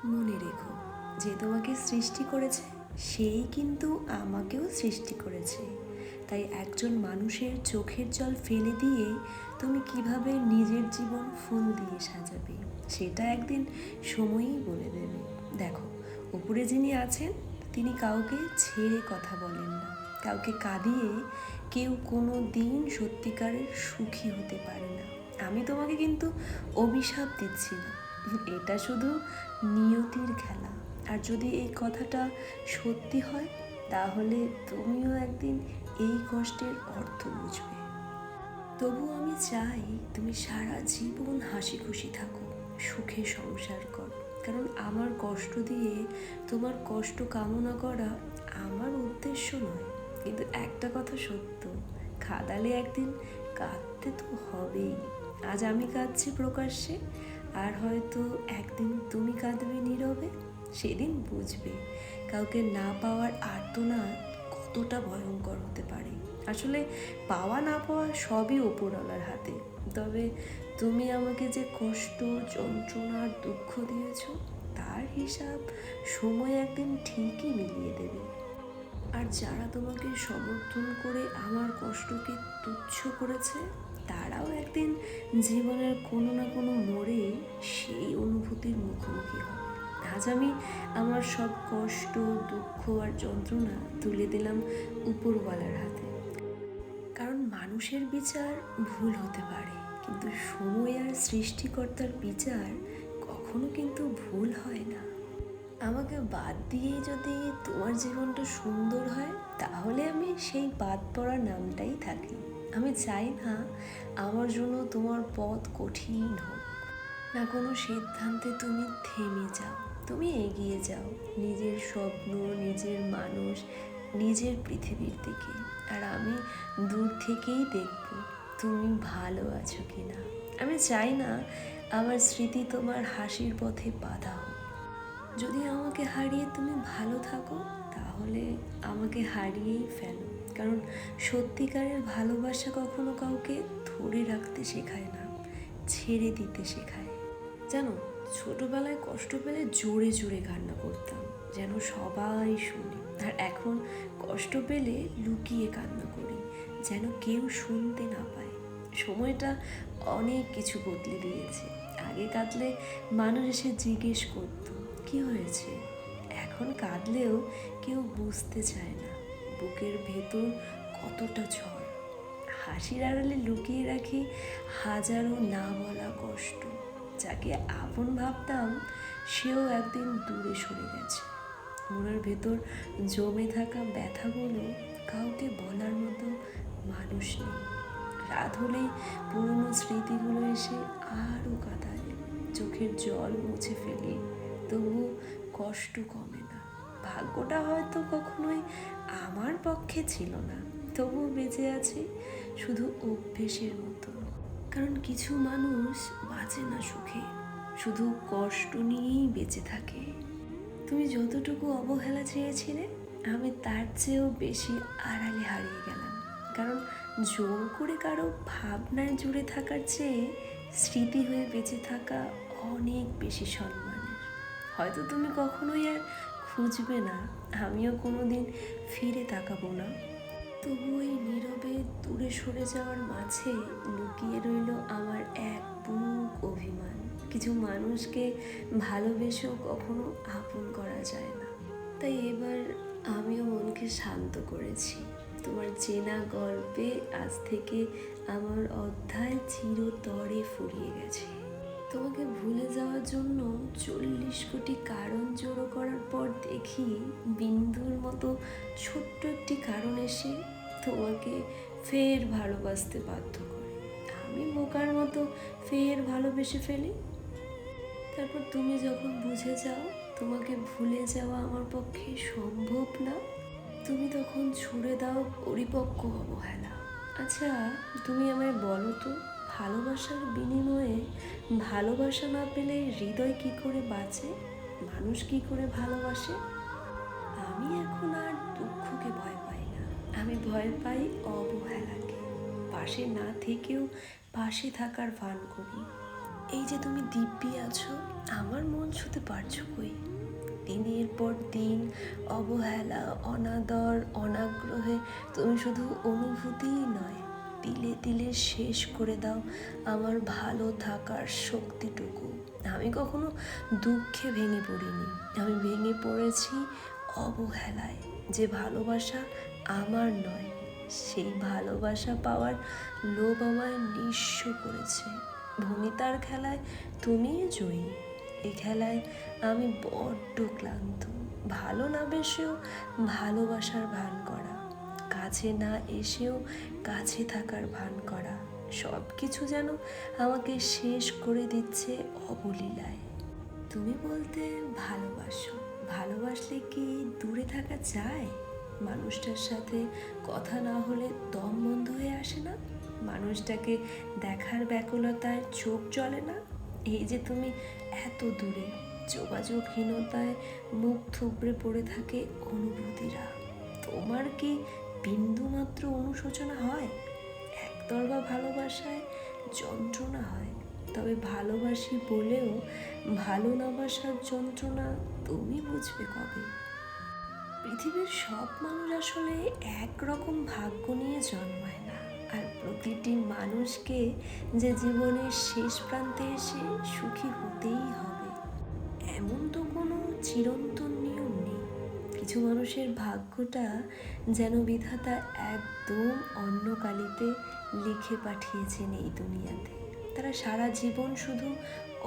মনে রেখো, যে তোমাকে সৃষ্টি করেছে সেই কিন্তু আমাকেও সৃষ্টি করেছে। তাই একজন মানুষের চোখের জল ফেলে দিয়ে তুমি কিভাবে নিজের জীবন ফুল দিয়ে সাজাবে, সেটা একদিন সময়ই বলে দেবে। দেখো, উপরে যিনি আছেন তিনি কাউকে ছেড়ে কথা বলেন না, কাউকে কাঁদিয়ে কেউ কোনো দিন সত্যিকারের সুখী হতে পারে না। আমি তোমাকে কিন্তু অভিশাপ দিচ্ছি না, এটা শুধু নিয়তির খেলা। আর যদি এই কথাটা সত্যি হয়, তাহলে তুমিও একদিন এই কষ্টের অর্থ বুঝবে। তবু আমি চাই তুমি সারা জীবন হাসি খুশি থাকো, সুখে সংসার করো। কারণ আমার কষ্ট দিয়ে তোমার কষ্ট কামনা করা আমার উদ্দেশ্য নয়। কিন্তু একটা কথা সত্য, কাঁদালে একদিন কাঁদতে তো হবেই। আজ আমি কাঁদছি প্রকাশ্যে, আর হয়তো একদিন তুমি কাঁদবে নীরবে। সেদিন বুঝবে কাউকে না পাওয়ার আর্তনাদ কতটা ভয়ঙ্কর হতে পারে। আসলে পাওয়া না পাওয়া সবই ওপরওয়ালার হাতে। তবে তুমি আমাকে যে কষ্ট, যন্ত্রণা আর দুঃখ দিয়েছ, তার হিসাব সময় একদিন ঠিকই মিলিয়ে দেবে। আর যারা তোমাকে সমর্থন করে আমার কষ্টকে তুচ্ছ করেছে, তারাও একদিন জীবনের কোনো না কোনো মোড়ে সেই অনুভূতির মুখোমুখি হবে। আজ আমি আমার সব কষ্ট, দুঃখ আর যন্ত্রণা তুলে দিলাম উপরওয়ালার হাতে। কারণ মানুষের বিচার ভুল হতে পারে, কিন্তু সময় আর সৃষ্টিকর্তার বিচার কখনো কিন্তু ভুল হয় না। আমাকে বাদ দিয়েই যদি তোমার জীবনটা সুন্দর হয়, তাহলে আমি সেই বাদ পড়া নামটাই থাকি। আমি চাই না আমার জন্য তোমার পথ কঠিন হোক, না কোনো সিদ্ধান্তে তুমি থেমে যাও। তুমি এগিয়ে যাও নিজের স্বপ্ন, নিজের মানুষ, নিজের পৃথিবীর দিকে। আর আমি দূর থেকেই দেখব তুমি ভালো আছো কি না। আমি চাই না আমার স্মৃতি তোমার হাসির পথে বাধা হোক। যদি আমাকে হারিয়ে তুমি ভালো থাকো, তাহলে আমাকে হারিয়েই ফেলো। কারণ সত্যিকারের ভালোবাসা কখনো কাউকে ধরে রাখতে শেখায় না, ছেড়ে দিতে শেখায়। জানো, ছোটবেলায় কষ্ট পেলে জোরে জোরে কান্না করতাম, যেন সবাই শুনে। আর এখন কষ্ট পেলে লুকিয়ে কান্না করি, যেন কেউ শুনতে না পায়। সময়টা অনেক কিছু বদলে দিয়েছে। আগে কাঁদলে মানুষ এসে জিজ্ঞেস করতো কি হয়েছে। এখন কাঁদলেও কেউ বুঝতে চায় না বুকের ভেতর কতটা ঝড়। হাসির আড়ালে লুকিয়ে রাখি হাজারো না বলা কষ্ট। যাকে আপন ভাবতাম, সেও একদিন দূরে সরে গেছে। মনের ভেতর জমে থাকা ব্যথাগুলো কাউকে বলার মতো মানুষ নেই। রাত হলেই পুরনো স্মৃতিগুলো এসে আরও কাঁদায়। চোখের জল মুছে ফেলি, তবু কষ্ট কমে না। ভাগ্যটা হয়তো কখনোই আমার পক্ষে ছিল না, তবু বেঁচে আছি শুধু অভ্যেসের মতো। কারণ কিছু মানুষ বাঁচে না সুখে, শুধু কষ্ট নিয়েই বেঁচে থাকে। তুমি যতটুকু অবহেলা চেয়েছিলে, আমি তার চেয়েও বেশি আড়ালে হারিয়ে গেলাম। কারণ জোর করে কারো ভাবনায় জুড়ে থাকার চেয়ে স্মৃতি হয়ে বেঁচে থাকা অনেক বেশি সম্মানের। হয়তো তুমি কখনোই আর খুঁজবে না, আমিও কোনো দিন ফিরে তাকাবো না। তবু ওই নীরবে দূরে সরে যাওয়ার মাঝে লুকিয়ে রইল আমার এক বুক অভিমান। কিছু মানুষকে ভালোবেসেও কখনো আপন করা যায় না। তাই এবার আমিও মনকে শান্ত করেছি। তোমার চেনা গল্পে আজ থেকে আমার অধ্যায় চিরতরে ফুরিয়ে গেছে। তোমাকে ভুলে যাওয়ার জন্য 40 কোটি কারণ জড়ো করার পর দেখি বিন্দুর মতো ছোট্ট একটি কারণ এসে তোমাকে ফের ভালোবাসতে বাধ্য করে। আমি বোকার মতো ফের ভালোবেসে ফেলি। তারপর তুমি যখন বুঝে যাও তোমাকে ভুলে যাওয়া আমার পক্ষে সম্ভব না, তুমি তখন ছুড়ে দাও পরিপক্ক অবহেলা। আচ্ছা, তুমি আমায় বলো তো, ভালোবাসার বিনিময়ে ভালোবাসা না পেলে হৃদয় কি করে বাঁচে, মানুষ কি করে ভালোবাসে? আমি এখন আর দুঃখকে ভয় পাই না, আমি ভয় পাই অবহেলাকে। পাশে না থেকেও পাশে থাকার ভান করি। এই যে তুমি দিব্যি আছো, আমার মন ছুঁতে পারছো কই? দিনের পর দিন অবহেলা, অনাদর, অনাগ্রহে তুমি শুধু অনুভূতিই নয়, তিলে তিলে শেষ করে দাও আমার ভালো থাকার শক্তিটুকু। আমি কখনো দুঃখে ভেঙে পড়িনি, আমি ভেঙে পড়েছি অবহেলায়। যে ভালোবাসা আমার নয়, সেই ভালোবাসা পাওয়ার লোভ আমায় নিঃস্ব করেছে। ভনিতার খেলায় তুমিই জয়ী, এই খেলায় আমি বড্ড ক্লান্ত। ভালো না বেসেও ভালোবাসার ভান করা, কাছে না এসেও কাছে থাকার ভান করা, সব কিছু যেন আমাকে শেষ করে দিচ্ছে অবলীলায়। তুমি বলতে ভালোবাসো, ভালোবাসলে কি দূরে থাকা যায়? মানুষটার সাথে কথা না হলে দম বন্ধ হয়ে আসে না? মানুষটাকে দেখার ব্যাকুলতায় চোখ জ্বলে না? এই যে তুমি এত দূরে, যোগাযোগহীনতায় মুখ থুবড়ে পড়ে থাকে অনুভূতিরা, তোমার কি বিন্দুমাত্র অনুশোচনা হয়? একতরফা ভালোবাসায় যন্ত্রণা হয়, তবে ভালোবাসি বলেও ভালো না বাসার যন্ত্রণা তুমি বুঝবে কবে? পৃথিবীর সব মানুষ আসলে একরকম ভাগ্য নিয়ে জন্মায় না, আর প্রতিটি মানুষকে যে জীবনের শেষ প্রান্তে এসে সুখী হতেই হবে এমন তো কোনো চিরন্তন নিয়ম নেই। কিছু মানুষের ভাগ্যটা যেন বিধাতা একদম অন্য কালিতে লিখে পাঠিয়েছেন এই দুনিয়াতে। তারা সারা জীবন শুধু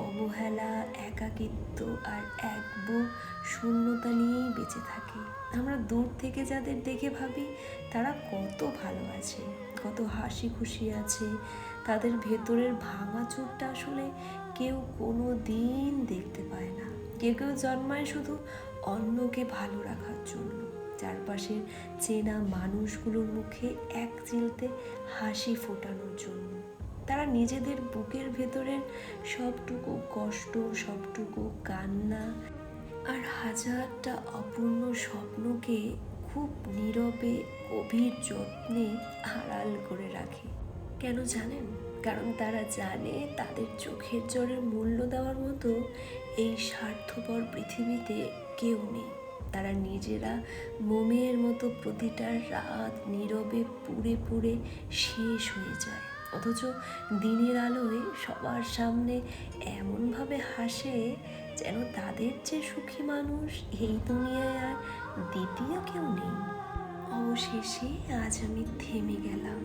অবহেলা, একাকিত্ব আর এক বুক শূন্যতা নিয়েই বেঁচে থাকে। আমরা দূর থেকে যাদের দেখে ভাবি তারা কত ভালো আছে, কত হাসি খুশি আছে, তাদের ভেতরের ভাঙা চোরটা আসলে কেউ কোনো দিন দেখতে পায় না। কেউ কেউ জন্মায় শুধু অন্যকে ভালো রাখার জন্য, চারপাশের চেনা মানুষগুলোর মুখে এক চিলতে হাসি ফোটানোর জন্য। তারা নিজেদের বুকের ভেতরের সবটুকু কষ্ট, সবটুকু কান্না আর হাজারটা অপূর্ণ স্বপ্নকে খুব নীরবে গভীর যত্নে আড়াল করে রাখে। কেন জানেন? কারণ তারা জানে তাদের চোখের জলের মূল্য দেওয়ার মতো এই স্বার্থপর পৃথিবীতে কেউ নেই। তারা নিজেরা মোমের মতো প্রতিটা রাত নীরবে পুড়ে পুড়ে শেষ হয়ে যায়, অথচ দিনের আলোয় সবার সামনে এমনভাবে হাসে যেন তাদের যে সুখী মানুষ এই দুনিয়ায় আর দ্বিতীয় কেউ নেই। অবশেষে আজ আমি থেমে গেলাম,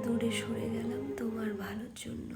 দূরে সরে গেলাম তোমার ভালোর জন্য।